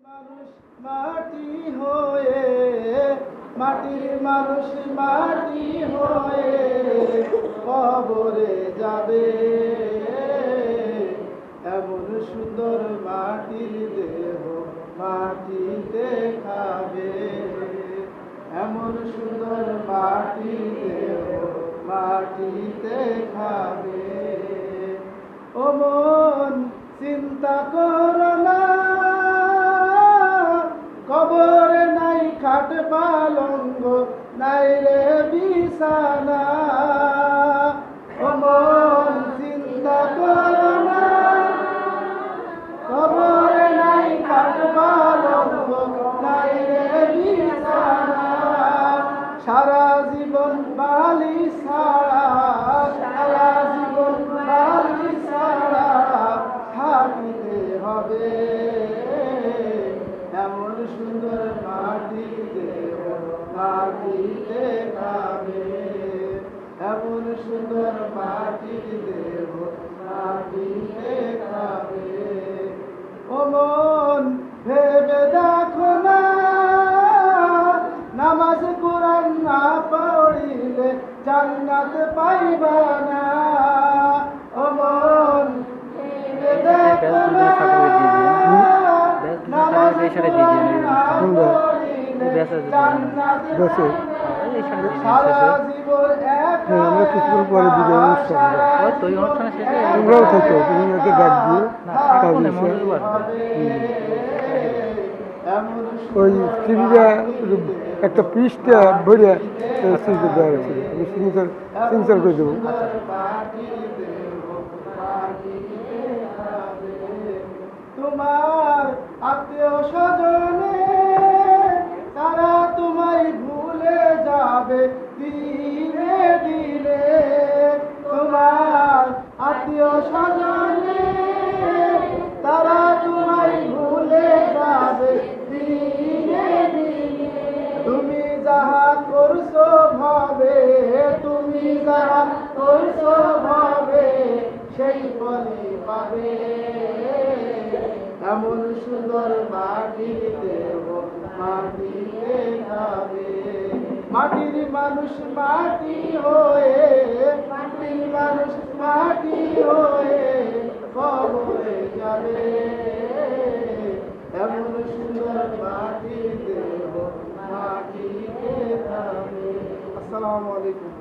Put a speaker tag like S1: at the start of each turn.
S1: মানুষ মাটি হয়ে, মাটির মানুষ মাটি হয়ে কবরে যাবে। এমন সুন্দর মাটির দেহ মাটিতে খাবে। এমন সুন্দর মাটির দেহ মাটিতে খাবে। ও মন চিন্তা করো না, কবরে নাই খাট পালঙ্গ, নাই রে বিছানা। ও মন চিন্তা করো না, কবরে নাই খাট পালঙ্গ, নাই রে বিছানা। সারা জীবন বালি ছাড়া, সারা জীবন বালি ছাড়া থাকিতে হবে। এমন সুন্দর মাটি দেহ মাটিতে খাবে। এমন সুন্দর মাটি দেহ মাটিতে খাবে। ও মন ভেবে দেখো না, নামাজ কোরআন না পড়িলে জান্নাত পাইবা না। ও মন ভেবে দেখো না, নামাজ কোরআন না পড়িলে জান্নাত পাইবা না। সারা জীবন এক
S2: আমরা কিছুক্ষণ পরে দিবে তোমরাও থাকো, তুমি ওকে ডাক দিয়ে ওই সিঁড়িটা একটা পৃষ্ঠা ভরে সিঁড়িটা দেওয়া আছে, আমি সিগনেচার করে দেবো।
S1: তোমার আত্মীয় স্বজনে তারা তোমায় ভুলে যাবে ধীরে ধীরে। তোমার আত্মীয় স্বজনে তারা তোমায় ভুলে যাবে ধীরে ধীরে। তুমি যাহা করছো ভাবে, তুমি যাহা করছো ভাবে, সেই ফলই পাবে। এমন সুন্দর মাটির দেহ মাটিতে খাবে। মাটির মানুষ মাটি হয়ে, মাটির মানুষ মাটি হয়ে কবরে যাবে। এমন সুন্দর মাটির দেহ মাটিতে খাবে। আসসালামু আলাইকুম।